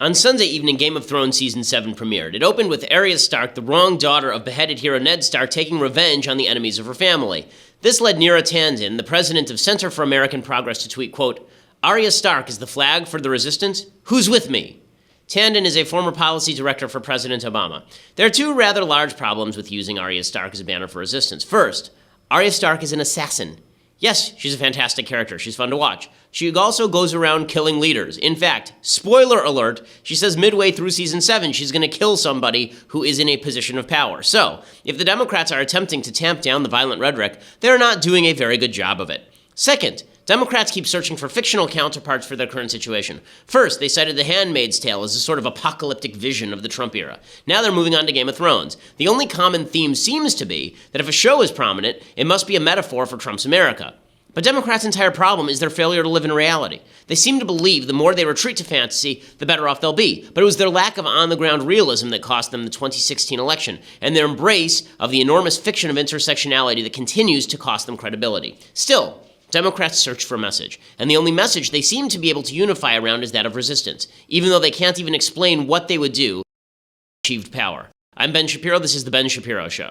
On Sunday evening, Game of Thrones Season 7 premiered. It opened with Arya Stark, the wrong daughter of beheaded hero Ned Stark, taking revenge on the enemies of her family. This led Neera Tanden, the president of Center for American Progress, to tweet, quote, "Arya Stark is the flag for the resistance? Who's with me?" Tanden is a former policy director for President Obama. There are two rather large problems with using Arya Stark as a banner for resistance. First, Arya Stark is an assassin. Yes, she's a fantastic character. She's fun to watch. She also goes around killing leaders. In fact, spoiler alert, she says midway through Season 7 she's going to kill somebody who is in a position of power. So, if the Democrats are attempting to tamp down the violent rhetoric, they're not doing a very good job of it. Second, Democrats keep searching for fictional counterparts for their current situation. First, they cited The Handmaid's Tale as a sort of apocalyptic vision of the Trump era. Now they're moving on to Game of Thrones. The only common theme seems to be that if a show is prominent, it must be a metaphor for Trump's America. But Democrats' entire problem is their failure to live in reality. They seem to believe the more they retreat to fantasy, the better off they'll be. But it was their lack of on-the-ground realism that cost them the 2016 election, and their embrace of the enormous fiction of intersectionality that continues to cost them credibility. Still, Democrats search for a message, and the only message they seem to be able to unify around is that of resistance, even though they can't even explain what they would do if they achieved power. I'm Ben Shapiro. This is The Ben Shapiro Show.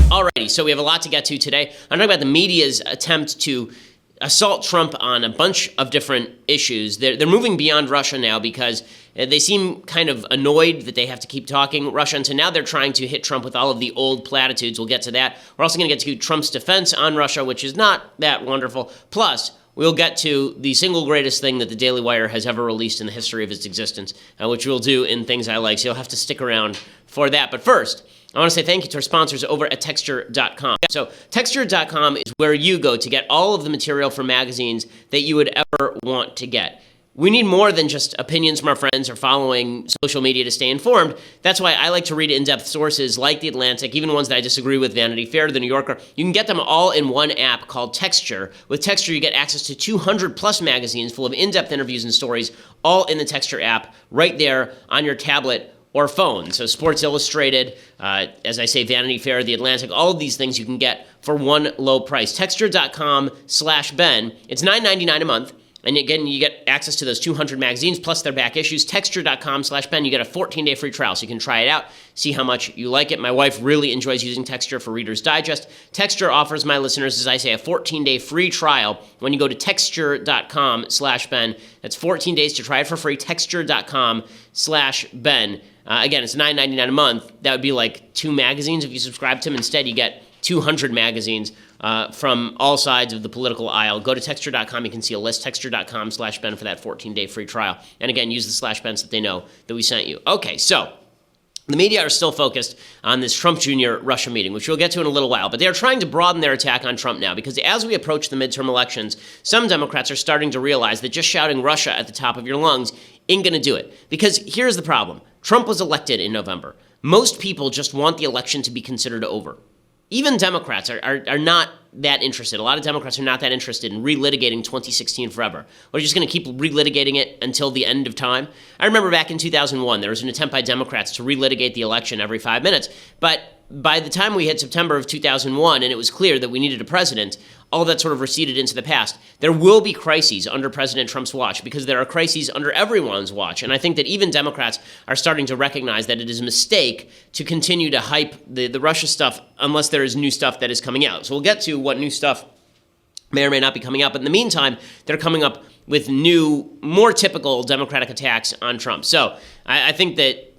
Alrighty, so we have a lot to get to today. I'm talking about the media's attempt to assault Trump on a bunch of different issues. They're moving beyond Russia now because they seem kind of annoyed that they have to keep talking Russia, and so now they're trying to hit Trump with all of the old platitudes. We'll get to that. We're also going to get to Trump's defense on Russia, which is not that wonderful. Plus, we'll get to the single greatest thing that the Daily Wire has ever released in the history of its existence, which we'll do in Things I Like, so you'll have to stick around for that. But first, I want to say thank you to our sponsors over at Texture.com. So Texture.com is where you go to get all of the material from magazines that you would ever want to get. We need more than just opinions from our friends or following social media to stay informed. That's why I like to read in-depth sources like The Atlantic, even ones that I disagree with, Vanity Fair, The New Yorker. You can get them all in one app called Texture. With Texture, you get access to 200-plus magazines full of in-depth interviews and stories, all in the Texture app, right there on your tablet or phone. So Sports Illustrated, as I say, Vanity Fair, The Atlantic, all of these things you can get for one low price. Texture.com/Ben. It's $9.99 a month. And again, you get access to those 200 magazines, plus their back issues. Texture.com/Ben. You get a 14-day free trial, so you can try it out, see how much you like it. My wife really enjoys using Texture for Reader's Digest. Texture offers my listeners, as I say, a 14-day free trial when you go to Texture.com/Ben. That's 14 days to try it for free. Texture.com/Ben. Again, it's $9.99 a month. That would be like 2 magazines if you subscribe to them. Instead, you get 200 magazines from all sides of the political aisle. Go to Texture.com. You can see a list, Texture.com/Ben for that 14-day free trial. And again, use the /Ben so that they know that we sent you. Okay, so the media are still focused on this Trump Jr. Russia meeting, which we'll get to in a little while, but they are trying to broaden their attack on Trump now because as we approach the midterm elections, some Democrats are starting to realize that just shouting Russia at the top of your lungs ain't going to do it. Because here's the problem. Trump was elected in November. Most people just want the election to be considered over. Even Democrats are not that interested. A lot of Democrats are not that interested in relitigating 2016 forever. We're just going to keep relitigating it until the end of time. I remember back in 2001, there was an attempt by Democrats to relitigate the election every 5 minutes. But by the time we hit September of 2001 and it was clear that we needed a president, all that sort of receded into the past. There will be crises under President Trump's watch because there are crises under everyone's watch. And I think that even Democrats are starting to recognize that it is a mistake to continue to hype the Russia stuff unless there is new stuff that is coming out. So we'll get to what new stuff may or may not be coming out. But in the meantime, they're coming up with new, more typical Democratic attacks on Trump. So I think that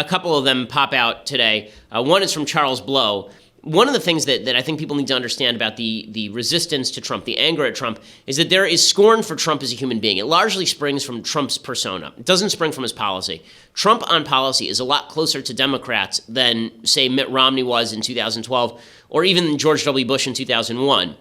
a couple of them pop out today. One is from Charles Blow. One of the things that I think people need to understand about the resistance to Trump, the anger at Trump, is that there is scorn for Trump as a human being. It largely springs from Trump's persona. It doesn't spring from his policy. Trump on policy is a lot closer to Democrats than, say, Mitt Romney was in 2012 or even George W. Bush in 2001.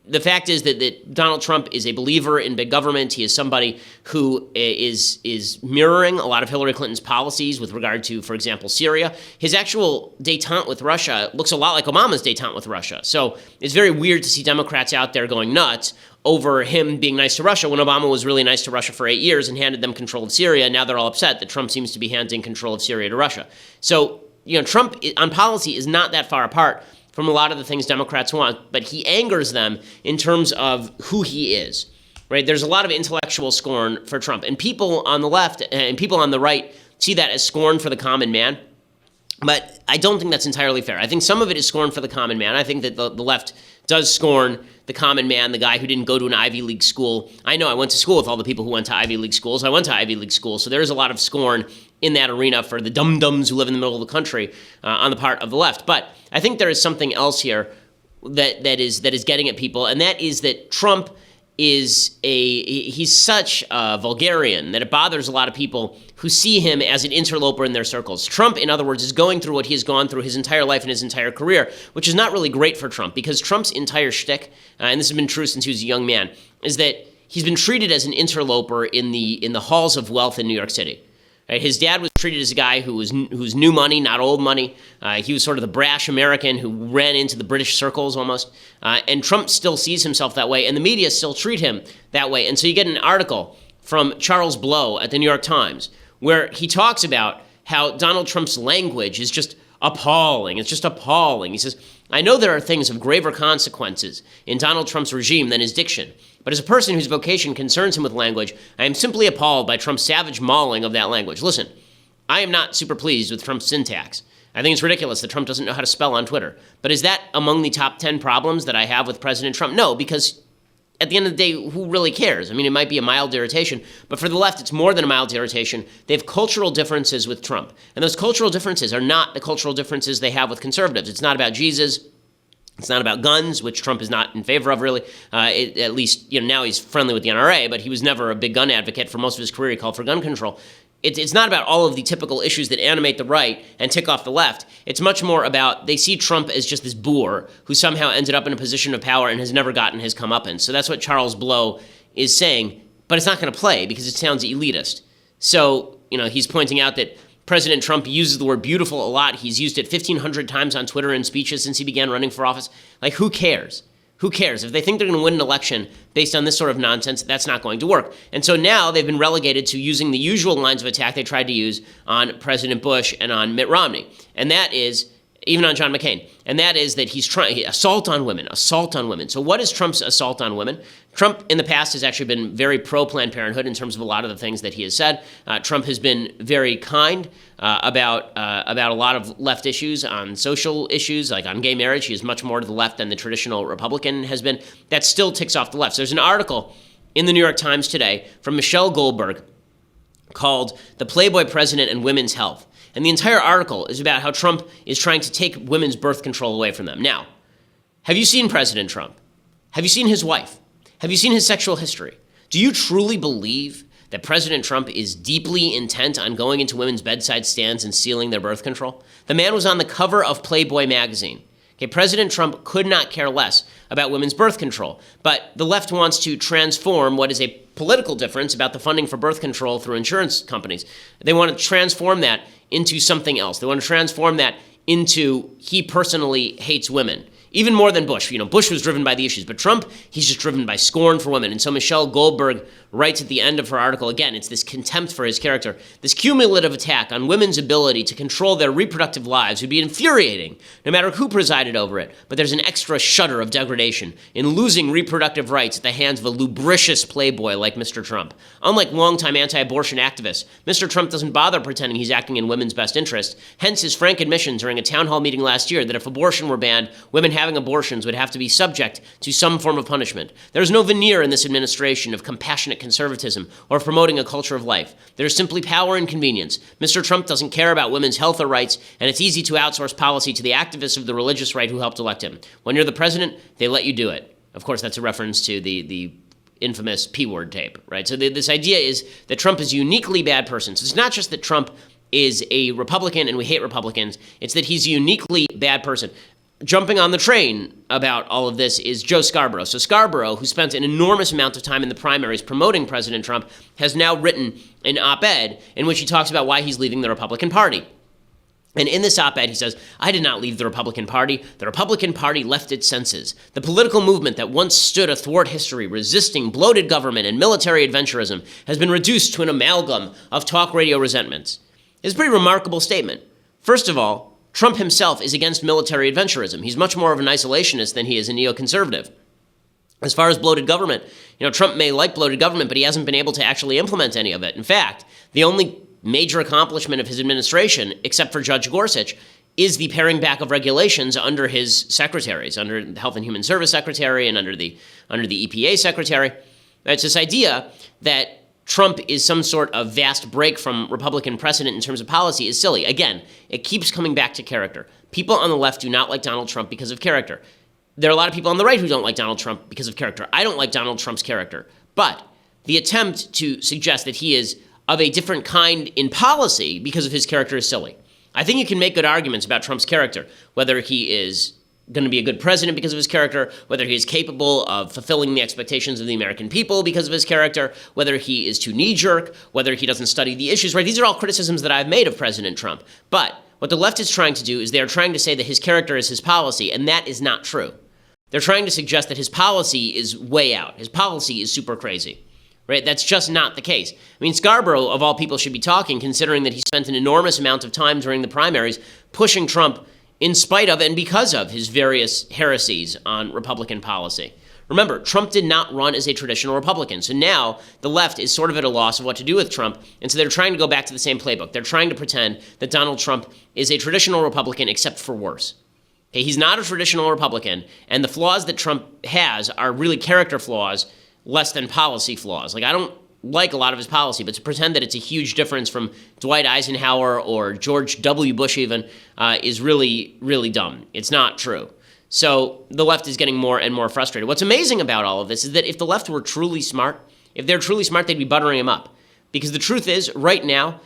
The fact is that Donald Trump is a believer in big government. He is somebody who is mirroring a lot of Hillary Clinton's policies with regard to, for example, Syria. His actual détente with Russia looks a lot like Obama's détente with Russia. So it's very weird to see Democrats out there going nuts over him being nice to Russia when Obama was really nice to Russia for 8 years and handed them control of Syria. Now they're all upset that Trump seems to be handing control of Syria to Russia. So, Trump on policy is not that far apart from a lot of the things Democrats want, but he angers them in terms of who he is, right? There's a lot of intellectual scorn for Trump, and people on the left and people on the right see that as scorn for the common man. But I don't think that's entirely fair. I think some of it is scorn for the common man. I think that the left does scorn the common man, the guy who didn't go to an Ivy League school. I know I went to school with all the people who went to Ivy League schools. I went to Ivy League school, so there is a lot of scorn in that arena for the dum-dums who live in the middle of the country on the part of the left. But I think there is something else here that is getting at people, and that is that Trump he's such a vulgarian that it bothers a lot of people who see him as an interloper in their circles. Trump, in other words, is going through what he has gone through his entire life and his entire career, which is not really great for Trump, because Trump's entire shtick, and this has been true since he was a young man, is that he's been treated as an interloper in the halls of wealth in New York City. Right? His dad was treated as a guy who's new money, not old money. He was sort of the brash American who ran into the British circles almost. And Trump still sees himself that way, and the media still treat him that way. And so you get an article from Charles Blow at the New York Times where he talks about how Donald Trump's language is just appalling. It's just appalling. He says, I know there are things of graver consequences in Donald Trump's regime than his diction, but as a person whose vocation concerns him with language, I am simply appalled by Trump's savage mauling of that language. Listen, I am not super pleased with Trump's syntax. I think it's ridiculous that Trump doesn't know how to spell on Twitter. But is that among the top 10 problems that I have with President Trump? No, because at the end of the day, who really cares? I mean, it might be a mild irritation, but for the left, it's more than a mild irritation. They have cultural differences with Trump. And those cultural differences are not the cultural differences they have with conservatives. It's not about Jesus. It's not about guns, which Trump is not in favor of, really. At least, now he's friendly with the NRA, but he was never a big gun advocate. For most of his career, he called for gun control. It's not about all of the typical issues that animate the right and tick off the left. It's much more about they see Trump as just this boor who somehow ended up in a position of power and has never gotten his comeuppance. So that's what Charles Blow is saying, but it's not going to play because it sounds elitist. So, he's pointing out that President Trump uses the word beautiful a lot. He's used it 1,500 times on Twitter in speeches since he began running for office. Like, who cares? Who cares? If they think they're going to win an election based on this sort of nonsense, that's not going to work. And so now they've been relegated to using the usual lines of attack they tried to use on President Bush and on Mitt Romney. And that is, even on John McCain, and that is that he's trying assault on women. So what is Trump's assault on women? Trump in the past has actually been very pro-Planned Parenthood in terms of a lot of the things that he has said. Trump has been very kind about a lot of left issues, on social issues, like on gay marriage. He is much more to the left than the traditional Republican has been. That still ticks off the left. So there's an article in the New York Times today from Michelle Goldberg called "The Playboy President and Women's Health." And the entire article is about how Trump is trying to take women's birth control away from them. Now, have you seen President Trump? Have you seen his wife? Have you seen his sexual history? Do you truly believe that President Trump is deeply intent on going into women's bedside stands and stealing their birth control? The man was on the cover of Playboy magazine. Okay, President Trump could not care less about women's birth control, but the left wants to transform what is a political difference about the funding for birth control through insurance companies. They want to transform that into something else. They want to transform that into he personally hates women. Even more than Bush. Bush was driven by the issues, but Trump, he's just driven by scorn for women. And so Michelle Goldberg writes at the end of her article, again, it's this contempt for his character. This cumulative attack on women's ability to control their reproductive lives would be infuriating, no matter who presided over it. But there's an extra shudder of degradation in losing reproductive rights at the hands of a lubricious playboy like Mr. Trump. Unlike longtime anti-abortion activists, Mr. Trump doesn't bother pretending he's acting in women's best interest. Hence his frank admission during a town hall meeting last year that if abortion were banned, women having abortions would have to be subject to some form of punishment. There's no veneer in this administration of compassionate conservatism or promoting a culture of life. There's simply power and convenience. Mr. Trump doesn't care about women's health or rights, and it's easy to outsource policy to the activists of the religious right who helped elect him. When you're the president, they let you do it. Of course, that's a reference to the infamous P-word tape, right? So this idea is that Trump is a uniquely bad person. So it's not just that Trump is a Republican and we hate Republicans. It's that he's a uniquely bad person. Jumping on the train about all of this is Joe Scarborough. So Scarborough, who spent an enormous amount of time in the primaries promoting President Trump, has now written an op-ed in which he talks about why he's leaving the Republican Party. And in this op-ed, he says, I did not leave the Republican Party. The Republican Party left its senses. The political movement that once stood athwart history, resisting bloated government and military adventurism, has been reduced to an amalgam of talk radio resentments. It's a pretty remarkable statement. First of all, Trump himself is against military adventurism. He's much more of an isolationist than he is a neoconservative. As far as bloated government, Trump may like bloated government, but he hasn't been able to actually implement any of it. In fact, the only major accomplishment of his administration, except for Judge Gorsuch, is the paring back of regulations under his secretaries, under the Health and Human Service Secretary and under the EPA Secretary. It's this idea that Trump is some sort of vast break from Republican precedent in terms of policy is silly. Again, it keeps coming back to character. People on the left do not like Donald Trump because of character. There are a lot of people on the right who don't like Donald Trump because of character. I don't like Donald Trump's character. But the attempt to suggest that he is of a different kind in policy because of his character is silly. I think you can make good arguments about Trump's character, whether he is going to be a good president because of his character, whether he is capable of fulfilling the expectations of the American people because of his character, whether he is too knee-jerk, whether he doesn't study the issues, right? These are all criticisms that I've made of President Trump. But what the left is trying to do is they are trying to say that his character is his policy, and that is not true. They're trying to suggest that his policy is way out. His policy is super crazy, right? That's just not the case. I mean, Scarborough, of all people, should be talking, considering that he spent an enormous amount of time during the primaries pushing Trump in spite of and because of his various heresies on Republican policy. Remember, Trump did not run as a traditional Republican. So now the left is sort of at a loss of what to do with Trump. And so they're trying to go back to the same playbook. They're trying to pretend that Donald Trump is a traditional Republican, except for worse. Okay, he's not a traditional Republican. And the flaws that Trump has are really character flaws less than policy flaws. Like, I don't like a lot of his policy, but to pretend that it's a huge difference from Dwight Eisenhower or George W. Bush even is really, really dumb. It's not true. So the left is getting more and more frustrated. What's amazing about all of this is that if the left were truly smart, if they're truly smart, they'd be buttering him up. Because the truth is, right now,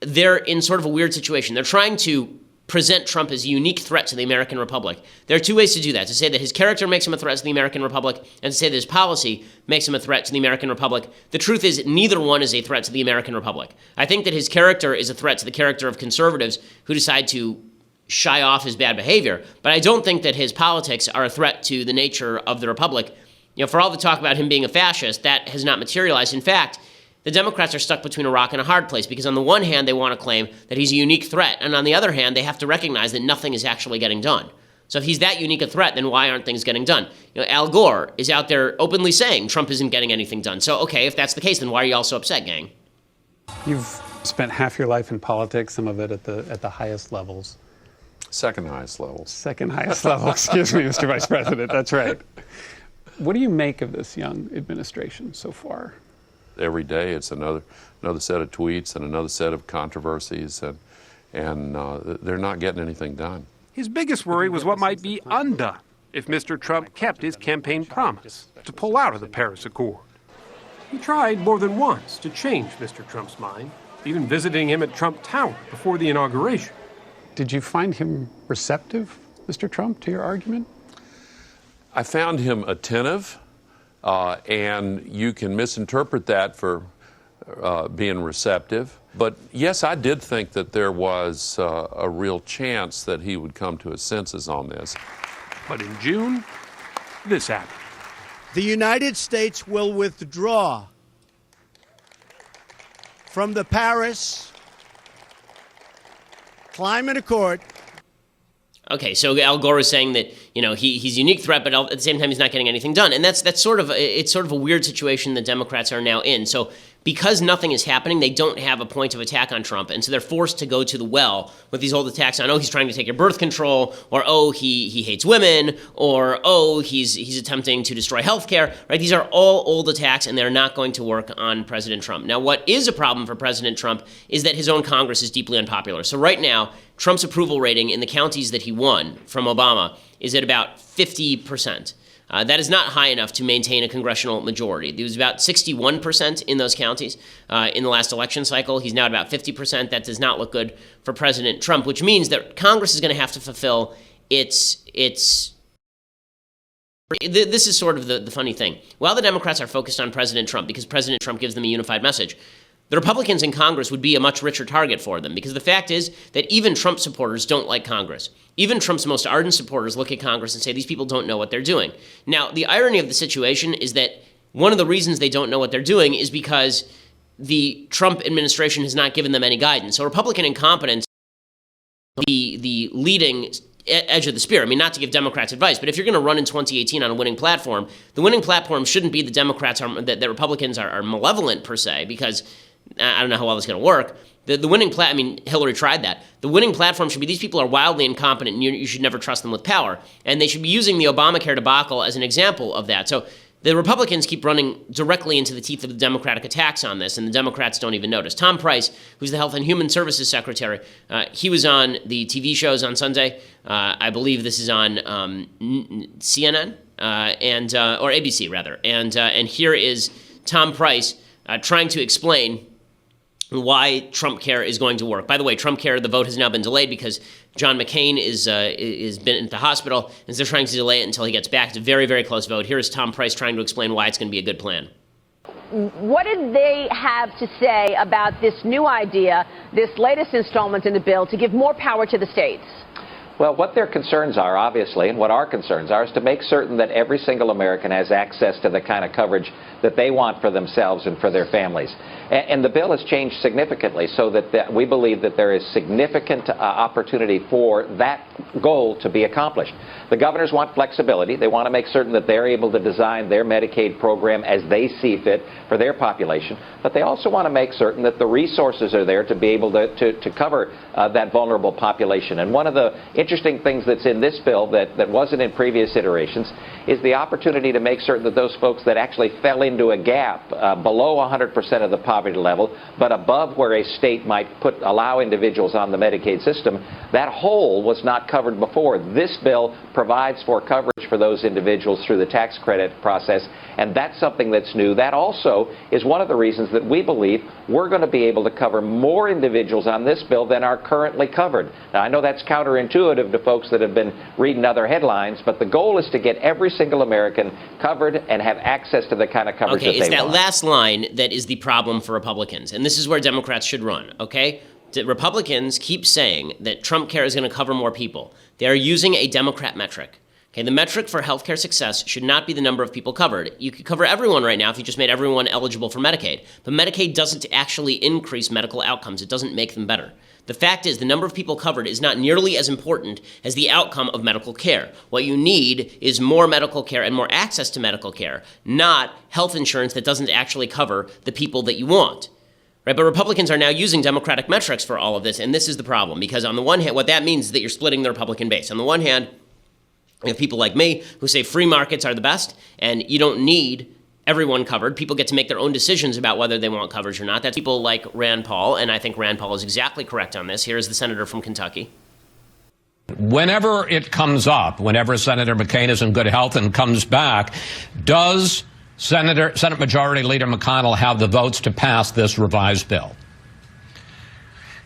they're in sort of a weird situation. They're trying to present Trump as a unique threat to the American Republic. There are two ways to do that: to say that his character makes him a threat to the American Republic, and to say that his policy makes him a threat to the American Republic. The truth is, neither one is a threat to the American Republic. I think that his character is a threat to the character of conservatives who decide to shy off his bad behavior, but I don't think that his politics are a threat to the nature of the Republic. For all the talk about him being a fascist, that has not materialized. In fact, the Democrats are stuck between a rock and a hard place because on the one hand, they want to claim that he's a unique threat, and on the other hand, they have to recognize that nothing is actually getting done. So if he's that unique a threat, then why aren't things getting done? Al Gore is out there openly saying Trump isn't getting anything done. So, okay, if that's the case, then why are you all so upset, gang? You've spent half your life in politics, some of it at the highest levels. Second highest level. Second highest level, excuse me, Mr. Vice President, that's right. What do you make of this young administration so far? Every day it's another set of tweets and another set of controversies, and they're not getting anything done. His biggest worry was what might be undone if Mr. Trump kept his campaign promise to pull out of the Paris Accord. He tried more than once to change Mr. Trump's mind, even visiting him at Trump Tower before the inauguration. Did you find him receptive, Mr. Trump, to your argument? I found him attentive, and you can misinterpret that for being receptive. But yes, I did think that there was a real chance that he would come to his senses on this. But in June, this happened. The United States will withdraw from the Paris Climate Accord. Okay, so Al Gore is saying that he's a unique threat, but at the same time he's not getting anything done, and it's sort of a weird situation that Democrats are now in. So because nothing is happening, they don't have a point of attack on Trump, and so they're forced to go to the well with these old attacks on, he's trying to take your birth control, or he hates women, or he's attempting to destroy healthcare. Right? These are all old attacks, and they're not going to work on President Trump. Now, what is a problem for President Trump is that his own Congress is deeply unpopular. So right now, Trump's approval rating in the counties that he won from Obama is at about 50%. That is not high enough to maintain a congressional majority. There was about 61% in those counties in the last election cycle. He's now at about 50%. That does not look good for President Trump, which means that Congress is going to have to fulfill its. This is sort of the funny thing. While the Democrats are focused on President Trump because President Trump gives them a unified message, the Republicans in Congress would be a much richer target for them because the fact is that even Trump supporters don't like Congress. Even Trump's most ardent supporters look at Congress and say these people don't know what they're doing. Now, the irony of the situation is that one of the reasons they don't know what they're doing is because the Trump administration has not given them any guidance. So Republican incompetence the leading edge of the spear. I mean, not to give Democrats advice, but if you're going to run in 2018 on a winning platform, the winning platform shouldn't be the Democrats that Republicans are malevolent per se, because I don't know how well it's going to work. The winning I mean, Hillary tried that. The winning platform should be these people are wildly incompetent and you should never trust them with power. And they should be using the Obamacare debacle as an example of that. So the Republicans keep running directly into the teeth of the Democratic attacks on this, and the Democrats don't even notice. Tom Price, who's the Health and Human Services Secretary, he was on the TV shows on Sunday. I believe this is on CNN or ABC rather. And here is Tom Price trying to explain why Trump Care is going to work. By the way, Trump Care, the vote has now been delayed because John McCain is been at the hospital, and they're trying to delay it until he gets back. It's a very, very close vote. Here is Tom Price trying to explain why it's going to be a good plan. What did they have to say about this new idea, this latest installment in the bill, to give more power to the states? Well, what their concerns are, obviously, and what our concerns are, is to make certain that every single American has access to the kind of coverage that they want for themselves and for their families. And the bill has changed significantly so that we believe that there is significant opportunity for that goal to be accomplished. The governors want flexibility. They want to make certain that they're able to design their Medicaid program as they see fit for their population. But they also want to make certain that the resources are there to be able to cover that vulnerable population. And one of the interesting things that's in this bill that wasn't in previous iterations is the opportunity to make certain that those folks that actually fell into a gap below 100% of the poverty level, but above where a state might allow individuals on the Medicaid system, that hole was not covered before. This bill provides for coverage for those individuals through the tax credit process, and that's something that's new. That also is one of the reasons that we believe we're going to be able to cover more individuals on this bill than are currently covered. Now, I know that's counterintuitive to folks that have been reading other headlines, but the goal is to get every single American covered and have access to the kind of coverage that they want. Okay, it's that last line that is the problem for Republicans, and this is where Democrats should run, okay? The Republicans keep saying that Trump Care is going to cover more people. They are using a Democrat metric. Okay, the metric for healthcare success should not be the number of people covered. You could cover everyone right now if you just made everyone eligible for Medicaid. But Medicaid doesn't actually increase medical outcomes. It doesn't make them better. The fact is the number of people covered is not nearly as important as the outcome of medical care. What you need is more medical care and more access to medical care, not health insurance that doesn't actually cover the people that you want. Right, but Republicans are now using Democratic metrics for all of this, and this is the problem, because on the one hand, what that means is that you're splitting the Republican base. On the one hand, you have people like me who say free markets are the best, and you don't need everyone covered. People get to make their own decisions about whether they want coverage or not. That's people like Rand Paul, and I think Rand Paul is exactly correct on this. Here's the senator from Kentucky. Whenever it comes up, whenever Senator McCain is in good health and comes back, does Senate Majority Leader McConnell have the votes to pass this revised bill?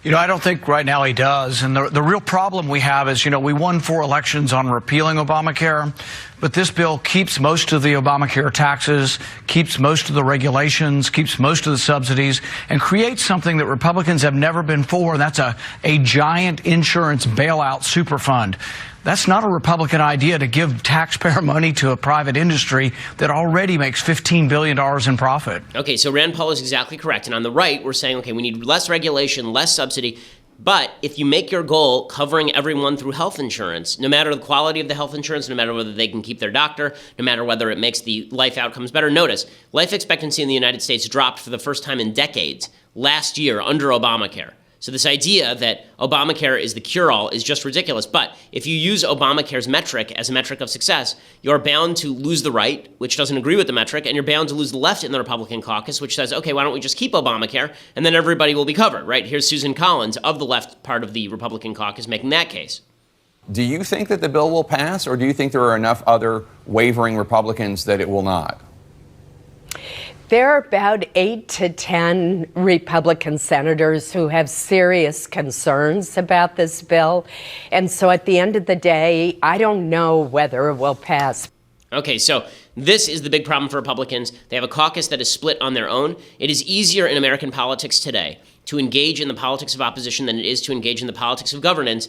You know, I don't think right now he does. And the real problem we have is, we won 4 elections on repealing Obamacare, but this bill keeps most of the Obamacare taxes, keeps most of the regulations, keeps most of the subsidies, and creates something that Republicans have never been for, and that's a giant insurance bailout super fund. That's not a Republican idea to give taxpayer money to a private industry that already makes $15 billion in profit. Okay, so Rand Paul is exactly correct. And on the right, we're saying, okay, we need less regulation, less subsidy. But if you make your goal covering everyone through health insurance, no matter the quality of the health insurance, no matter whether they can keep their doctor, no matter whether it makes the life outcomes better, notice, life expectancy in the United States dropped for the first time in decades last year under Obamacare. So this idea that Obamacare is the cure-all is just ridiculous. But if you use Obamacare's metric as a metric of success, you're bound to lose the right, which doesn't agree with the metric, and you're bound to lose the left in the Republican caucus, which says, okay, why don't we just keep Obamacare, and then everybody will be covered, right? Here's Susan Collins of the left part of the Republican caucus making that case. Do you think that the bill will pass, or do you think there are enough other wavering Republicans that it will not? There are about 8 to 10 Republican senators who have serious concerns about this bill. And so at the end of the day, I don't know whether it will pass. Okay, so this is the big problem for Republicans. They have a caucus that is split on their own. It is easier in American politics today to engage in the politics of opposition than it is to engage in the politics of governance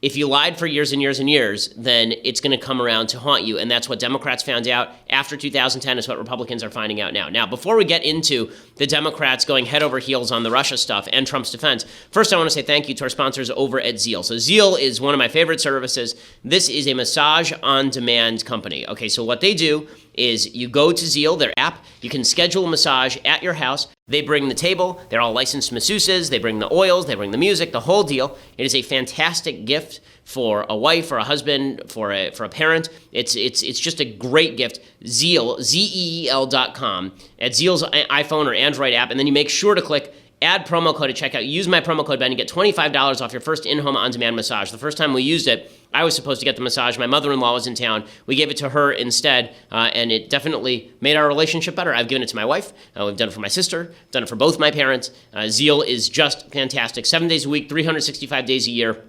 if you lied for years and years and years, then it's going to come around to haunt you. And that's what Democrats found out after 2010. It's what Republicans are finding out now. Now, before we get into the Democrats going head over heels on the Russia stuff and Trump's defense, first I want to say thank you to our sponsors over at Zeal. So Zeal is one of my favorite services. This is a massage on demand company. Okay, so what they do is you go to Zeal, their app, you can schedule a massage at your house. They bring the table, they're all licensed masseuses, they bring the oils, they bring the music, the whole deal. It is a fantastic gift for a wife, for a husband, for a parent. It's just a great gift. Zeal, ZEEL.com, at Zeal's iPhone or Android app, and then you make sure to click add promo code at checkout. Use my promo code Ben, you get $25 off your first in-home on-demand massage. The first time we used it, I was supposed to get the massage. My mother-in-law was in town. We gave it to her instead, and it definitely made our relationship better. I've given it to my wife. We've done it for my sister. Done it for both my parents. Zeal is just fantastic. 7 days a week, 365 days a year.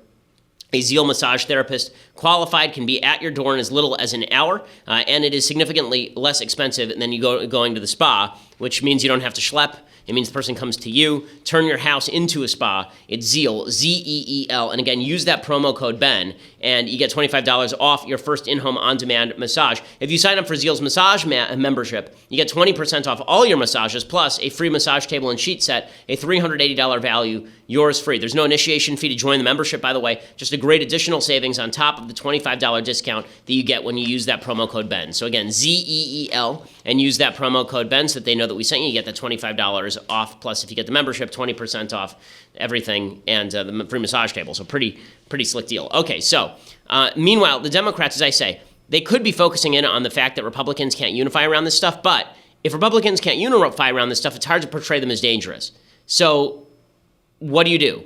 A Zeal massage therapist, qualified, can be at your door in as little as an hour, and it is significantly less expensive than going to the spa, which means you don't have to schlep. It means the person comes to you, turn your house into a spa. It's Zeal, Z-E-E-L. And again, use that promo code Ben, and you get $25 off your first in-home on-demand massage. If you sign up for Zeal's massage membership, you get 20% off all your massages, plus a free massage table and sheet set, a $380 value, yours free. There's no initiation fee to join the membership, by the way. Just a great additional savings on top of the $25 discount that you get when you use that promo code Ben. So again, Z-E-E-L, and use that promo code Ben so that they know that we sent you. You get that $25 off, plus if you get the membership, 20% off everything, and the free massage table. So pretty slick deal. Okay, so meanwhile, the Democrats, as I say, they could be focusing in on the fact that Republicans can't unify around this stuff, but if Republicans can't unify around this stuff, it's hard to portray them as dangerous. So what do you do?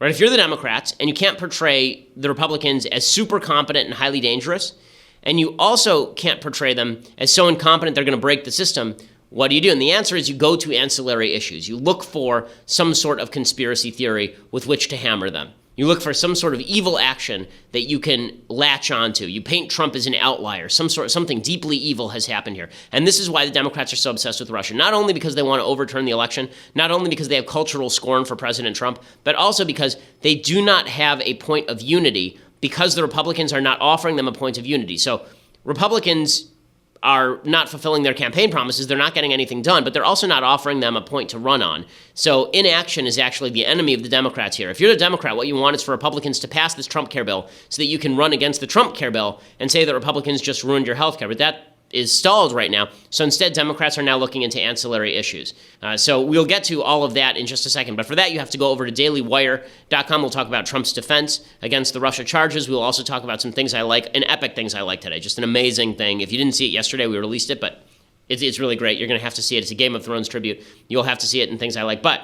Right? If you're the Democrats and you can't portray the Republicans as super competent and highly dangerous, and you also can't portray them as so incompetent they're going to break the system, what do you do? And the answer is you go to ancillary issues. You look for some sort of conspiracy theory with which to hammer them. You look for some sort of evil action that you can latch onto. You paint Trump as an outlier. Something deeply evil has happened here. And this is why the Democrats are so obsessed with Russia. Not only because they want to overturn the election, not only because they have cultural scorn for President Trump, but also because they do not have a point of unity, because the Republicans are not offering them a point of unity. So Republicans are not fulfilling their campaign promises. They're not getting anything done, but they're also not offering them a point to run on. So inaction is actually the enemy of the Democrats here. If you're a Democrat, what you want is for Republicans to pass this Trump care bill so that you can run against the Trump care bill and say that Republicans just ruined your health care. But that is stalled right now. So instead, Democrats are now looking into ancillary issues. So we'll get to all of that in just a second. But for that, you have to go over to dailywire.com. We'll talk about Trump's defense against the Russia charges. We'll also talk about some things I like, and epic things I like today. Just an amazing thing. If you didn't see it yesterday, we released it, but it's really great. You're going to have to see it. It's a Game of Thrones tribute. You'll have to see it in things I like. But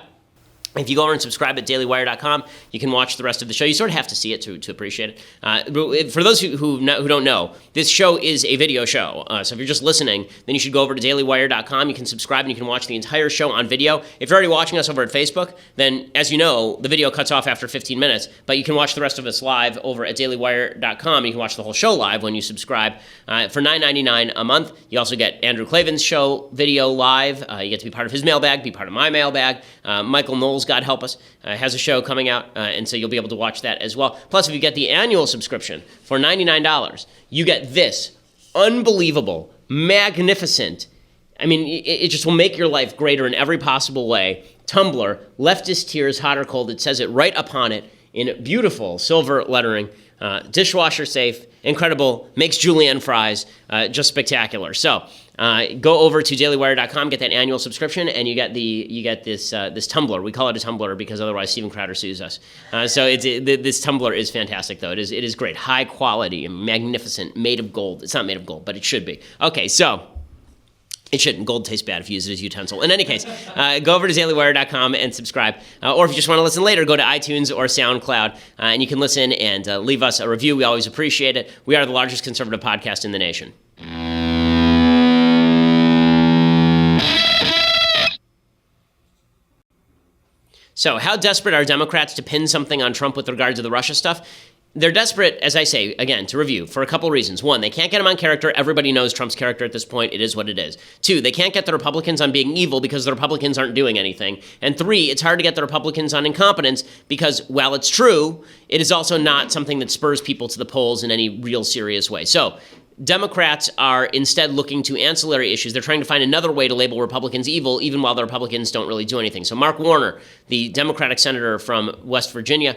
if you go over and subscribe at dailywire.com, you can watch the rest of the show. You sort of have to see it to appreciate it. For those who don't know, this show is a video show. So if you're just listening, then you should go over to dailywire.com. You can subscribe and you can watch the entire show on video. If you're already watching us over at Facebook, then as you know, the video cuts off after 15 minutes, but you can watch the rest of us live over at dailywire.com. You can watch the whole show live when you subscribe. For $9.99 a month, you also get Andrew Klavan's show video live. You get to be part of his mailbag, be part of my mailbag. Michael Knowles, God help us, has a show coming out, and so you'll be able to watch that as well. Plus, if you get the annual subscription for $99, you get this unbelievable, magnificent, I mean, it just will make your life greater in every possible way. Tumblr, Leftist Tears, Hot or Cold. It says it right upon it in beautiful silver lettering. Dishwasher safe, incredible, makes julienne fries, just spectacular. So go over to dailywire.com, get that annual subscription, and you get this tumbler. We call it a tumbler because otherwise Steven Crowder sues us. This tumbler is fantastic, though. It is great, high quality and magnificent, made of gold. It's not made of gold, but it should be. Okay, so it shouldn't. Gold tastes bad if you use it as utensil. In any case, go over to dailywire.com and subscribe. Or if you just want to listen later, go to iTunes or SoundCloud, and you can listen and leave us a review. We always appreciate it. We are the largest conservative podcast in the nation. So how desperate are Democrats to pin something on Trump with regard to the Russia stuff? They're desperate, as I say, again, to review, for a couple reasons. One, they can't get him on character. Everybody knows Trump's character at this point. It is what it is. Two, they can't get the Republicans on being evil because the Republicans aren't doing anything. And three, it's hard to get the Republicans on incompetence because, while it's true, it is also not something that spurs people to the polls in any real serious way. So Democrats are instead looking to ancillary issues. They're trying to find another way to label Republicans evil, even while the Republicans don't really do anything. So Mark Warner, the Democratic senator from West Virginia,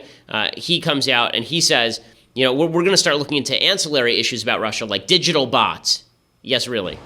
he comes out and he says, we're going to start looking into ancillary issues about Russia, like digital bots. Yes, really.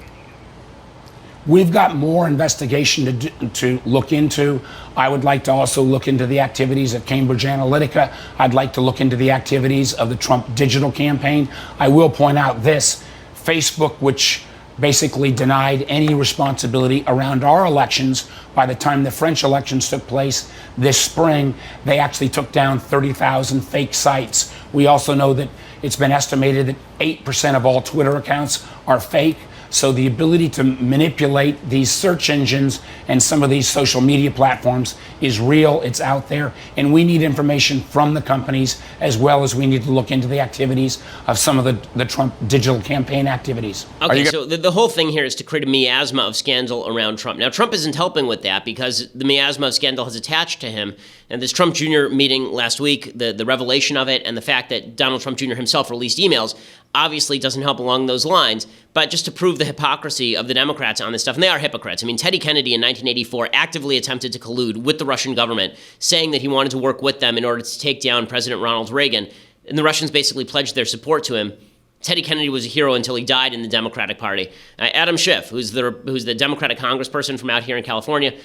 We've got more investigation to look into. I would like to also look into the activities of Cambridge Analytica. I'd like to look into the activities of the Trump digital campaign. I will point out this, Facebook, which basically denied any responsibility around our elections. By the time the French elections took place this spring, they actually took down 30,000 fake sites. We also know that it's been estimated that 8% of all Twitter accounts are fake. So the ability to manipulate these search engines and some of these social media platforms is real. It's out there. And we need information from the companies, as well as we need to look into the activities of some of the Trump digital campaign activities. Okay, so the whole thing here is to create a miasma of scandal around Trump. Now, Trump isn't helping with that because the miasma of scandal has attached to him. And this Trump Jr. meeting last week, the revelation of it, and the fact that Donald Trump Jr. himself released emails, obviously doesn't help along those lines. But just to prove the hypocrisy of the Democrats on this stuff, and they are hypocrites. I mean, Teddy Kennedy in 1984 actively attempted to collude with the Russian government, saying that he wanted to work with them in order to take down President Ronald Reagan. And the Russians basically pledged their support to him. Teddy Kennedy was a hero until he died in the Democratic Party. Adam Schiff, who's the Democratic congressperson from out here in California,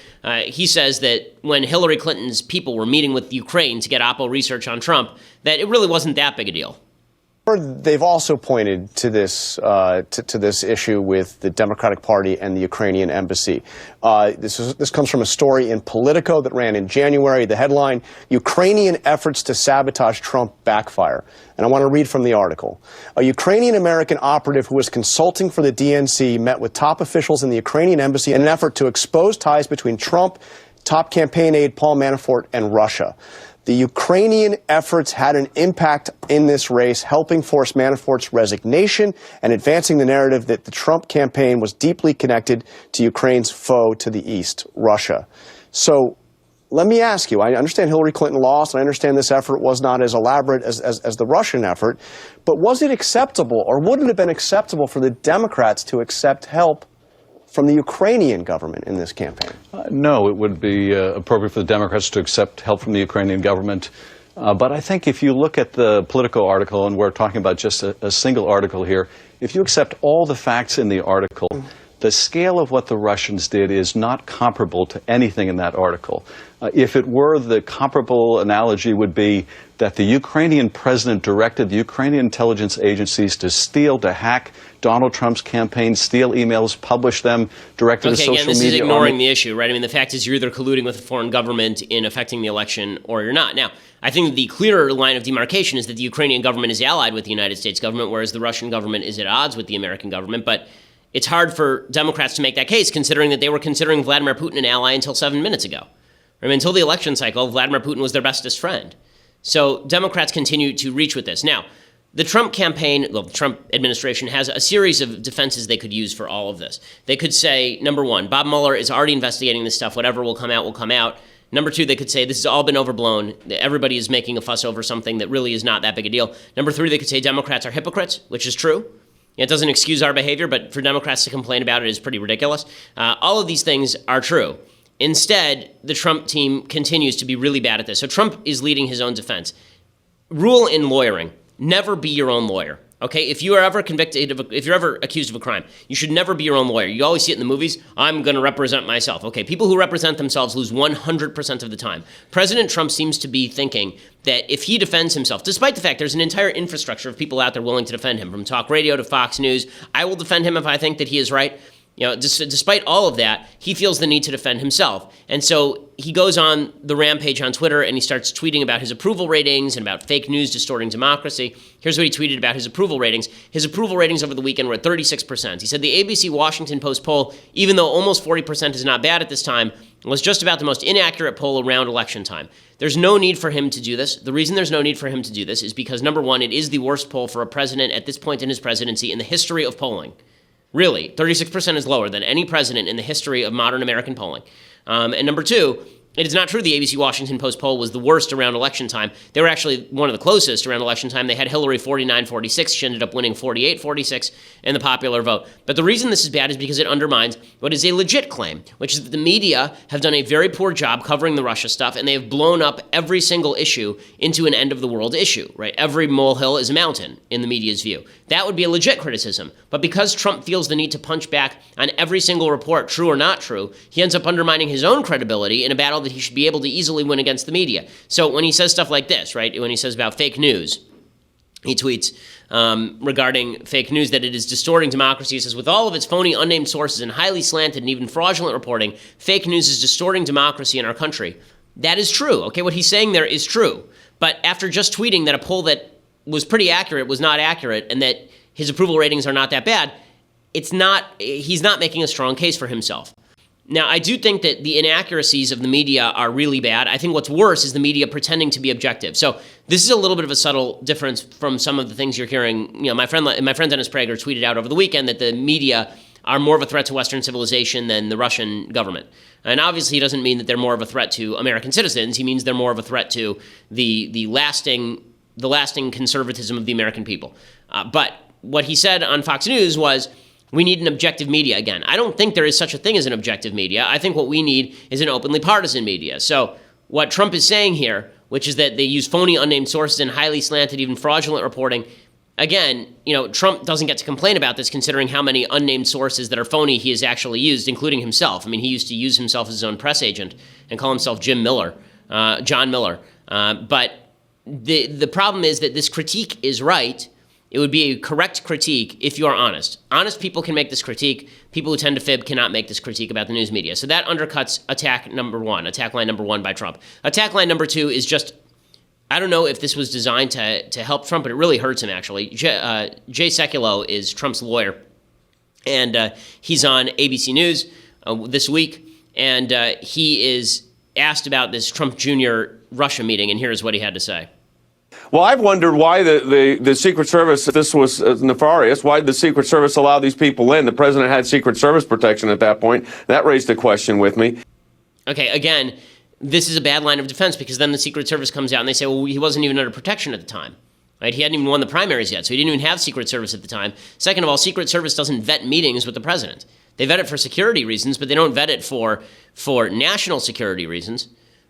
he says that when Hillary Clinton's people were meeting with Ukraine to get Oppo research on Trump, that it really wasn't that big a deal. They've also pointed to this to this issue with the Democratic Party and the Ukrainian embassy. This comes from a story in Politico that ran in January. The headline: Ukrainian efforts to sabotage Trump backfire. And I want to read from the article. A Ukrainian-American operative who was consulting for the DNC met with top officials in the Ukrainian embassy in an effort to expose ties between Trump, top campaign aide Paul Manafort, and Russia. The Ukrainian efforts had an impact in this race, helping force Manafort's resignation and advancing the narrative that the Trump campaign was deeply connected to Ukraine's foe to the east, Russia. So let me ask you, I understand Hillary Clinton lost, and I understand this effort was not as elaborate as the Russian effort, but was it acceptable, or would it have been acceptable for the Democrats to accept help from the Ukrainian government in this campaign? No, it would be appropriate for the Democrats to accept help from the Ukrainian government. But I think if you look at the Politico article, and we're talking about just a single article here, if you accept all the facts in the article, the scale of what the Russians did is not comparable to anything in that article. If it were, the comparable analogy would be that the Ukrainian president directed the Ukrainian intelligence agencies to hack Donald Trump's campaign, steal emails, publish them, direct to the social media. Okay, again, this is ignoring the issue, right? I mean, the fact is you're either colluding with a foreign government in affecting the election or you're not. Now, I think the clearer line of demarcation is that the Ukrainian government is allied with the United States government, whereas the Russian government is at odds with the American government. But it's hard for Democrats to make that case, considering that they were considering Vladimir Putin an ally until 7 minutes ago. I mean, until the election cycle, Vladimir Putin was their bestest friend. So Democrats continue to reach with this. Now, the Trump campaign, the Trump administration has a series of defenses they could use for all of this. They could say, number one, Bob Mueller is already investigating this stuff. Whatever will come out will come out. Number two, they could say this has all been overblown. Everybody is making a fuss over something that really is not that big a deal. Number three, they could say Democrats are hypocrites, which is true. It doesn't excuse our behavior, but for Democrats to complain about it is pretty ridiculous. All of these things are true. Instead, the Trump team continues to be really bad at this. So Trump is leading his own defense. Rule in lawyering: never be your own lawyer. Okay, if you are ever if you're ever accused of a crime, you should never be your own lawyer. You always see it in the movies. I'm going to represent myself. Okay, people who represent themselves lose 100% of the time. President Trump seems to be thinking that if he defends himself, despite the fact there's an entire infrastructure of people out there willing to defend him, from talk radio to Fox News, I will defend him if I think that he is right. Despite all of that, he feels the need to defend himself. And so he goes on the rampage on Twitter and he starts tweeting about his approval ratings and about fake news distorting democracy. Here's what he tweeted about his approval ratings. His approval ratings over the weekend were at 36%. He said the ABC Washington Post poll, even though almost 40% is not bad at this time, was just about the most inaccurate poll around election time. There's no need for him to do this. The reason there's no need for him to do this is because, number one, it is the worst poll for a president at this point in his presidency in the history of polling. Really, 36% is lower than any president in the history of modern American polling. And number two, it is not true the ABC Washington Post poll was the worst around election time. They were actually one of the closest around election time. They had Hillary 49-46. She ended up winning 48-46 in the popular vote. But the reason this is bad is because it undermines what is a legit claim, which is that the media have done a very poor job covering the Russia stuff, and they have blown up every single issue into an end-of-the-world issue, right? Every molehill is a mountain in the media's view. That would be a legit criticism. But because Trump feels the need to punch back on every single report, true or not true, he ends up undermining his own credibility in a battle that he should be able to easily win against the media. So when he says stuff like this, right, when he says about fake news, he tweets regarding fake news that it is distorting democracy. He says, with all of its phony, unnamed sources and highly slanted and even fraudulent reporting, fake news is distorting democracy in our country. That is true. Okay, what he's saying there is true. But after just tweeting that a poll that was pretty accurate was not accurate and that his approval ratings are not that bad, he's not making a strong case for himself. Now, I do think that the inaccuracies of the media are really bad. I think what's worse is the media pretending to be objective. So this is a little bit of a subtle difference from some of the things you're hearing. My friend Dennis Prager tweeted out over the weekend that the media are more of a threat to Western civilization than the Russian government. And obviously he doesn't mean that they're more of a threat to American citizens. He means they're more of a threat to the lasting conservatism of the American people. But what he said on Fox News was, we need an objective media again. I don't think there is such a thing as an objective media. I think what we need is an openly partisan media. So what Trump is saying here, which is that they use phony, unnamed sources and highly slanted, even fraudulent reporting, again, Trump doesn't get to complain about this considering how many unnamed sources that are phony he has actually used, including himself. I mean, he used to use himself as his own press agent and call himself John Miller. But the problem is that this critique is right. It would be a correct critique if you are honest. Honest people can make this critique. People who tend to fib cannot make this critique about the news media. So that undercuts attack line number one by Trump. Attack line number two is just, I don't know if this was designed to help Trump, but it really hurts him, actually. Jay Sekulow is Trump's lawyer, and he's on ABC News this week, and he is asked about this Trump Jr. Russia meeting, and here's what he had to say. Well, I've wondered why the Secret Service, if this was nefarious, why did the Secret Service allow these people in? The president had Secret Service protection at that point. That raised a question with me. Okay, again, this is a bad line of defense because then the Secret Service comes out and they say, well, he wasn't even under protection at the time. Right? He hadn't even won the primaries yet, so he didn't even have Secret Service at the time. Second of all, Secret Service doesn't vet meetings with the president. They vet it for security reasons, but they don't vet it for national security reasons.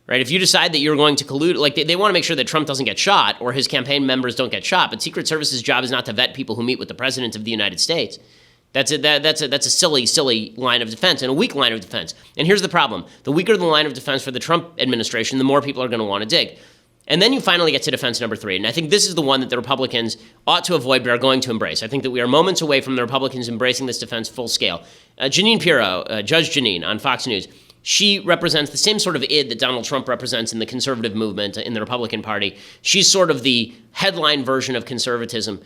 Right? If you decide that you're going to collude, like they want to make sure that Trump doesn't get shot or his campaign members don't get shot, but Secret Service's job is not to vet people who meet with the president of the United States. That's a silly line of defense and a weak line of defense. And here's the problem. The weaker the line of defense for the Trump administration, the more people are going to want to dig. And then you finally get to defense number three. And I think this is the one that the Republicans ought to avoid but are going to embrace. I think that we are moments away from the Republicans embracing this defense full scale. Jeanine Pirro, Judge Jeanine on Fox News, she represents the same sort of id that Donald Trump represents in the conservative movement in the Republican Party. She's sort of the headline version of conservatism.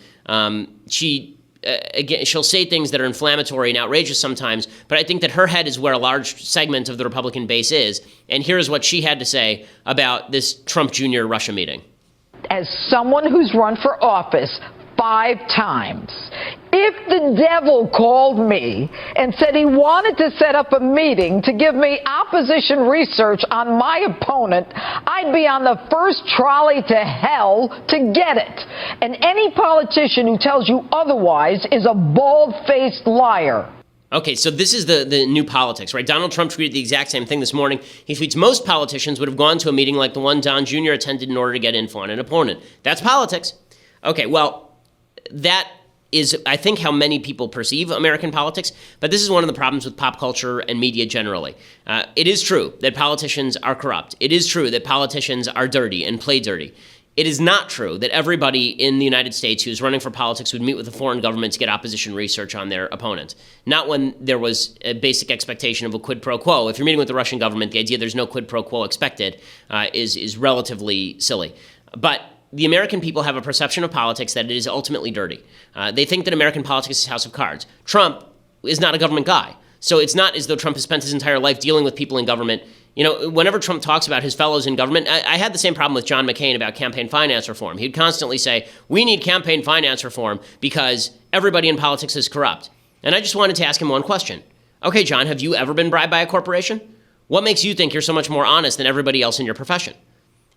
She'll say things that are inflammatory and outrageous sometimes, but I think that her head is where a large segment of the Republican base is. And here's what she had to say about this Trump Jr. Russia meeting. As someone who's run for office 5 times, if the devil called me and said he wanted to set up a meeting to give me opposition research on my opponent, I'd be on the first trolley to hell to get it. And any politician who tells you otherwise is a bald-faced liar. Okay, so this is the new politics, right? Donald Trump tweeted the exact same thing this morning. He tweets, most politicians would have gone to a meeting like the one Don Jr. attended in order to get info on an opponent. That's politics. Okay, well, that is, I think, how many people perceive American politics, but this is one of the problems with pop culture and media generally. It is true that politicians are corrupt. It is true that politicians are dirty and play dirty. It is not true that everybody in the United States who's running for politics would meet with a foreign government to get opposition research on their opponent. Not when there was a basic expectation of a quid pro quo. If you're meeting with the Russian government, the idea there's no quid pro quo expected is relatively silly. But the American people have a perception of politics that it is ultimately dirty. They think that American politics is House of Cards. Trump is not a government guy. So it's not as though Trump has spent his entire life dealing with people in government. You know, whenever Trump talks about his fellows in government, I had the same problem with John McCain about campaign finance reform. He'd constantly say, we need campaign finance reform because everybody in politics is corrupt. And I just wanted to ask him one question. Okay, John, have you ever been bribed by a corporation? What makes you think you're so much more honest than everybody else in your profession?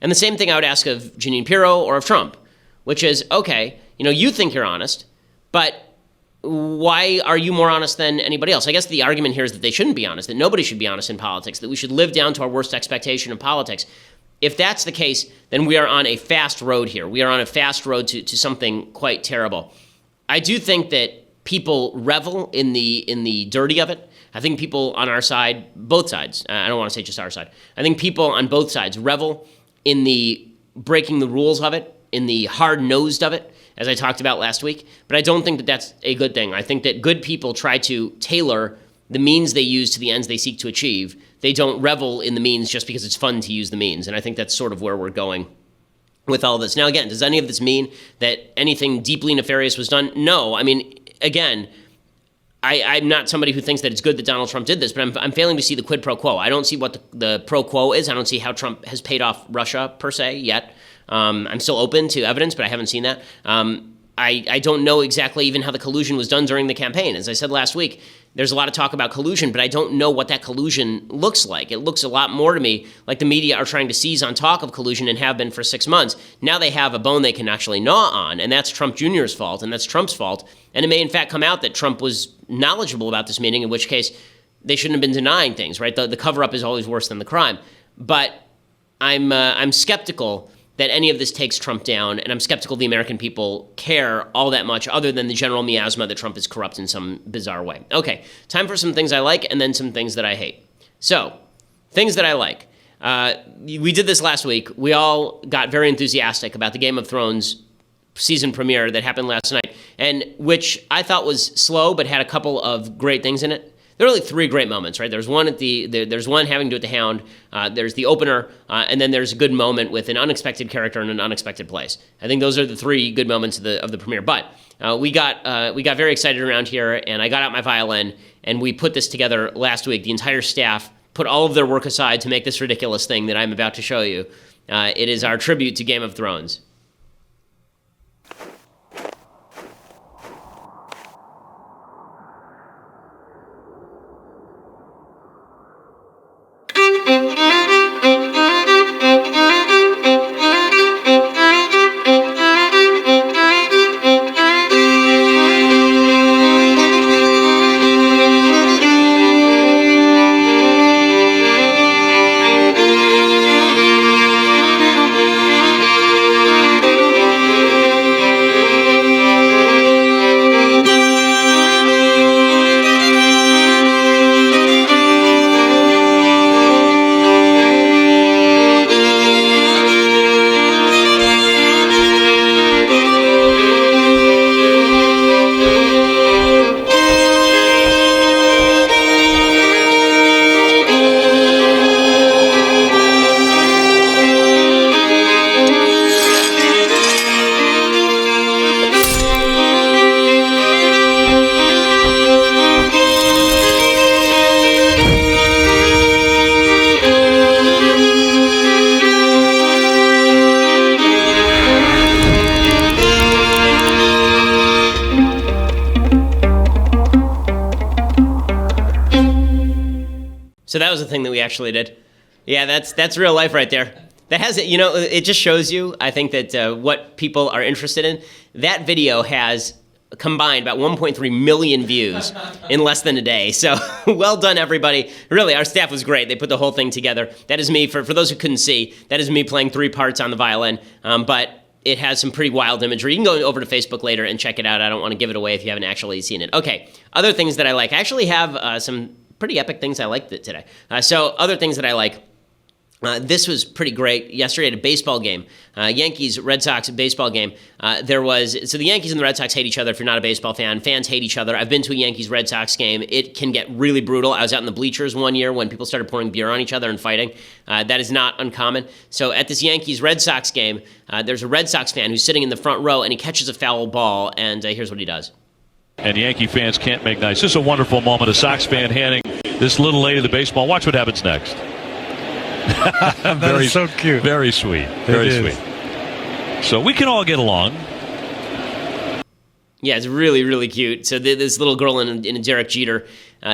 And the same thing I would ask of Jeanine Pirro or of Trump, which is, okay, you know, you think you're honest, but why are you more honest than anybody else? I guess the argument here is that they shouldn't be honest, that nobody should be honest in politics, that we should live down to our worst expectation of politics. If that's the case, then we are on a fast road here. We are on a fast road to something quite terrible. I do think that people revel in the dirty of it. I think people on our side, both sides, I don't want to say just our side, I think people on both sides revel in the breaking the rules of it, in the hard-nosed of it, as I talked about last week. But I don't think that that's a good thing. I think that good people try to tailor the means they use to the ends they seek to achieve. They don't revel in the means just because it's fun to use the means. And I think that's sort of where we're going with all this. Now, again, does any of this mean that anything deeply nefarious was done? No. I mean, again, I'm not somebody who thinks that it's good that Donald Trump did this, but I'm failing to see the quid pro quo. I don't see what the pro quo is. I don't see how Trump has paid off Russia, per se, yet. I'm still open to evidence, but I haven't seen that. I don't know exactly even how the collusion was done during the campaign. As I said last week, there's a lot of talk about collusion, but I don't know what that collusion looks like. It looks a lot more to me like the media are trying to seize on talk of collusion and have been for 6 months. Now they have a bone they can actually gnaw on, and that's Trump Jr.'s fault, and that's Trump's fault. And it may in fact come out that Trump was knowledgeable about this meeting, in which case they shouldn't have been denying things, right? The cover-up is always worse than the crime. But I'm skeptical that any of this takes Trump down, and I'm skeptical the American people care all that much other than the general miasma that Trump is corrupt in some bizarre way. Okay, time for some things I like and then some things that I hate. So, things that I like. We did this last week. We all got very enthusiastic about the Game of Thrones season premiere that happened last night, and which I thought was slow but had a couple of great things in it. There are really 3 great moments, right? There's one there's one having to do with the Hound. There's the opener, and then there's a good moment with an unexpected character in an unexpected place. I think those are the 3 good moments of the premiere. But we got very excited around here, and I got out my violin, and we put this together last week. The entire staff put all of their work aside to make this ridiculous thing that I'm about to show you. It is our tribute to Game of Thrones. So that was the thing that we actually did. Yeah, that's real life right there. That has it. You know, it just shows you, I think, that what people are interested in. That video has combined about 1.3 million views in less than a day. So well done, everybody. Really, our staff was great. They put the whole thing together. That is me, for those who couldn't see, that is me playing 3 parts on the violin. But it has some pretty wild imagery. You can go over to Facebook later and check it out. I don't want to give it away if you haven't actually seen it. Okay, other things that I like. I actually have some pretty epic things I liked today. So other things that I like. This was pretty great. Yesterday at a baseball game, Yankees-Red Sox baseball game, so the Yankees and the Red Sox hate each other. If you're not a baseball fan, fans hate each other. I've been to a Yankees-Red Sox game. It can get really brutal. I was out in the bleachers one year when people started pouring beer on each other and fighting. That is not uncommon. So at this Yankees-Red Sox game, there's a Red Sox fan who's sitting in the front row, and he catches a foul ball, and here's what he does. And Yankee fans can't make nice. This is a wonderful moment. A Sox fan handing this little lady the baseball. Watch what happens next. That is so cute. Very sweet. Very sweet. So we can all get along. Yeah, it's really, really cute. So this little girl in a Derek Jeter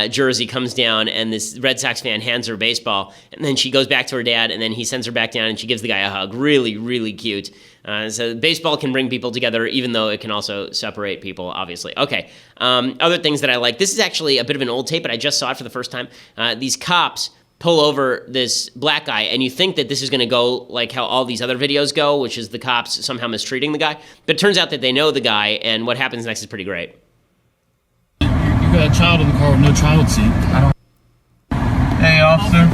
jersey comes down, and this Red Sox fan hands her a baseball, and then she goes back to her dad, and then he sends her back down, and she gives the guy a hug. Really, really cute. So baseball can bring people together, even though it can also separate people, obviously. Okay, other things that I like. This is actually a bit of an old tape, but I just saw it for the first time. These cops pull over this black guy, and you think that this is going to go like how all these other videos go, which is the cops somehow mistreating the guy. But it turns out that they know the guy, and what happens next is pretty great. You got a child in the car with no child seat. Hey, officer.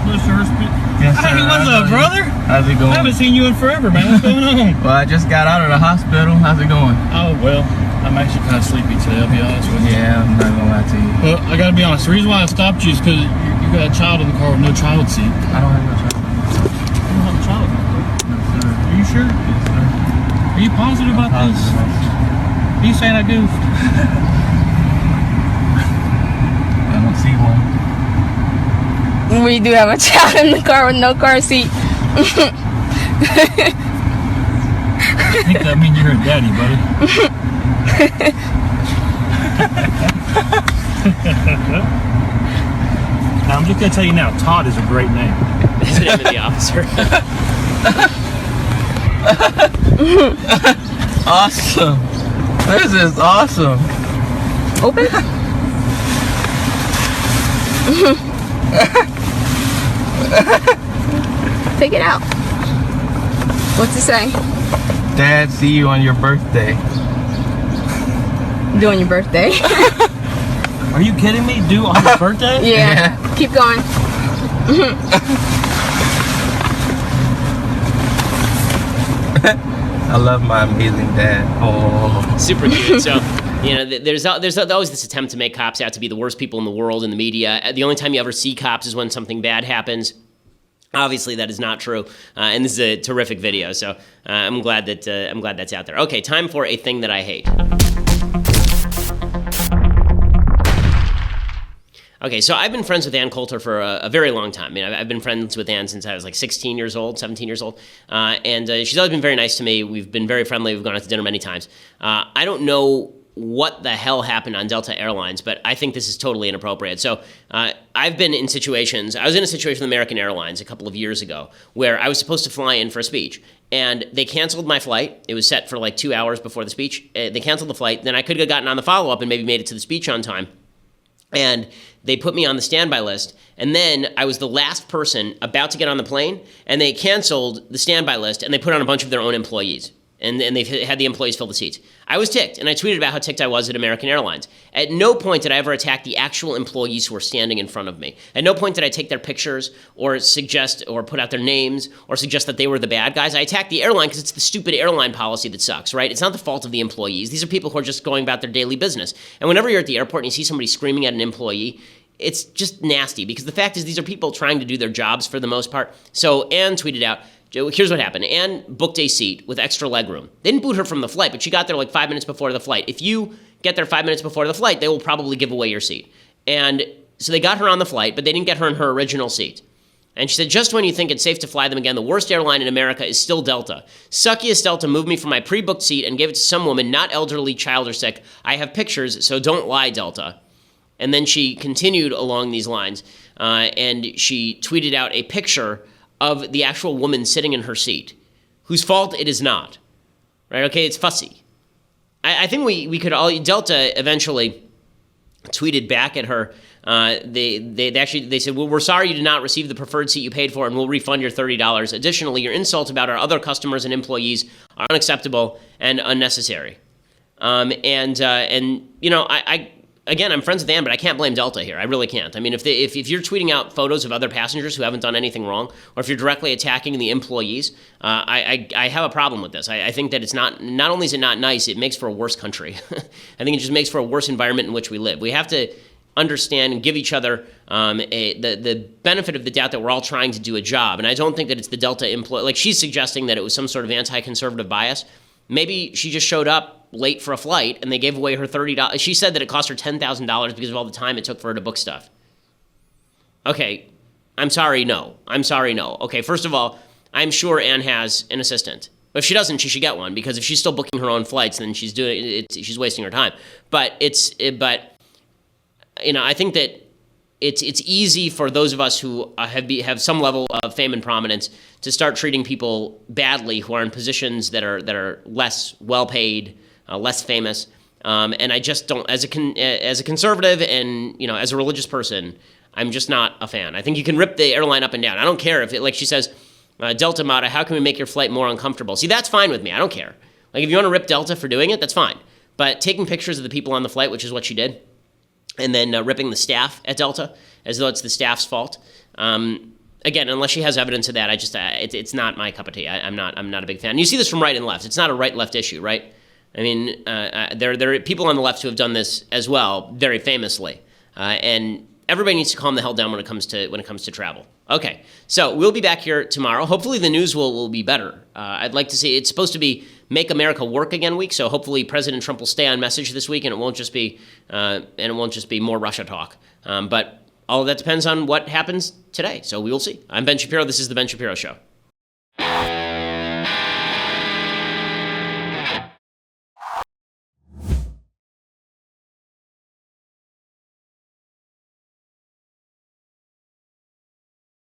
Yes, sir. Hey, what's up, brother? How's it going? I haven't seen you in forever, man. What's going on? Well, I just got out of the hospital. How's it going? Oh, well, I'm actually kind of sleepy today, I'll be honest with you. Yeah, I'm not gonna lie to you. Well, I gotta be honest. The reason why I stopped you is because you got a child in the car with no child seat. I don't have no child. You don't have a child in the car? No, sir. Are you sure? Yes, sir. Are you positive about this? Are you saying I goofed? I don't see one. We do have a child in the car with no car seat. I think that means you're a daddy, buddy. Now, I'm just going to tell you now, Todd is a great name. That's the name of the officer. Awesome. This is awesome. Open? Take it out. What's it say? Dad, see you on your birthday. Doing your birthday. Are you kidding me? Do on your birthday? Yeah. Keep going. I love my amazing dad. Oh. Super cute. So, there's always this attempt to make cops out to be the worst people in the world in the media. The only time you ever see cops is when something bad happens. Obviously, that is not true, and this is a terrific video. So I'm glad that's out there. Okay, time for a thing that I hate. Okay, so I've been friends with Ann Coulter for a very long time. I mean, I've been friends with Ann since I was like 16 years old, 17 years old, and she's always been very nice to me. We've been very friendly. We've gone out to dinner many times. I don't know what the hell happened on Delta Airlines, but I think this is totally inappropriate. So I've been in situations, I was in a situation with American Airlines a couple of years ago where I was supposed to fly in for a speech, and they canceled my flight. It was set for like 2 hours before the speech. They canceled the flight. Then I could have gotten on the follow-up and maybe made it to the speech on time. And they put me on the standby list, and then I was the last person about to get on the plane, and they canceled the standby list, and they put on a bunch of their own employees. And they've had the employees fill the seats. I was ticked, and I tweeted about how ticked I was at American Airlines. At no point did I ever attack the actual employees who were standing in front of me. At no point did I take their pictures or suggest or put out their names or suggest that they were the bad guys. I attacked the airline because it's the stupid airline policy that sucks, right? It's not the fault of the employees. These are people who are just going about their daily business. And whenever you're at the airport and you see somebody screaming at an employee, it's just nasty, because the fact is these are people trying to do their jobs for the most part. So Ann tweeted out, here's what happened. Ann booked a seat with extra legroom. They didn't boot her from the flight, but she got there like 5 minutes before the flight. If you get there 5 minutes before the flight, they will probably give away your seat. And so they got her on the flight, but they didn't get her in her original seat. And she said, just when you think it's safe to fly them again, the worst airline in America is still Delta. Suckiest Delta moved me from my pre-booked seat and gave it to some woman, not elderly, child, or sick. I have pictures, so don't lie, Delta. And then she continued along these lines, and she tweeted out a picture of the actual woman sitting in her seat, whose fault it is not. Right? Okay, it's fussy. I think we could all. Delta eventually tweeted back at her. They said, well, we're sorry you did not receive the preferred seat you paid for, and we'll refund your $30. Additionally, your insults about our other customers and employees are unacceptable and unnecessary. again, I'm friends with Ann, but I can't blame Delta here. I really can't. I mean, if you're tweeting out photos of other passengers who haven't done anything wrong, or if you're directly attacking the employees, I have a problem with this. I think that it's not only is it not nice, it makes for a worse country. I think it just makes for a worse environment in which we live. We have to understand and give each other the benefit of the doubt that we're all trying to do a job. And I don't think that it's the Delta employee. Like, she's suggesting that it was some sort of anti-conservative bias. Maybe she just showed up late for a flight and they gave away her $30. She said that it cost her $10,000 because of all the time it took for her to book stuff. Okay, I'm sorry, no. Okay, first of all, I'm sure Ann has an assistant. If she doesn't, she should get one, because if she's still booking her own flights, then she's wasting her time. But I think that it's easy for those of us who have some level of fame and prominence to start treating people badly who are in positions that are less well paid, less famous. And I just don't, as a conservative and as a religious person, I'm just not a fan. I think you can rip the airline up and down. I don't care if like she says, Delta Mata, how can we make your flight more uncomfortable? See, that's fine with me. I don't care. Like, if you want to rip Delta for doing it, that's fine. But taking pictures of the people on the flight, which is what she did, and then ripping the staff at Delta as though it's the staff's fault. Again, unless she has evidence of that, it's not my cup of tea. I'm not a big fan. You see this from right and left. It's not a right-left issue, right? I mean, there are people on the left who have done this as well, very famously, and everybody needs to calm the hell down when it comes to travel. Okay, so we'll be back here tomorrow. Hopefully, the news will be better. I'd like to see. It's supposed to be Make America Work Again week, so hopefully President Trump will stay on message this week, and it won't just be more Russia talk. But all of that depends on what happens today. So we will see. I'm Ben Shapiro. This is the Ben Shapiro Show.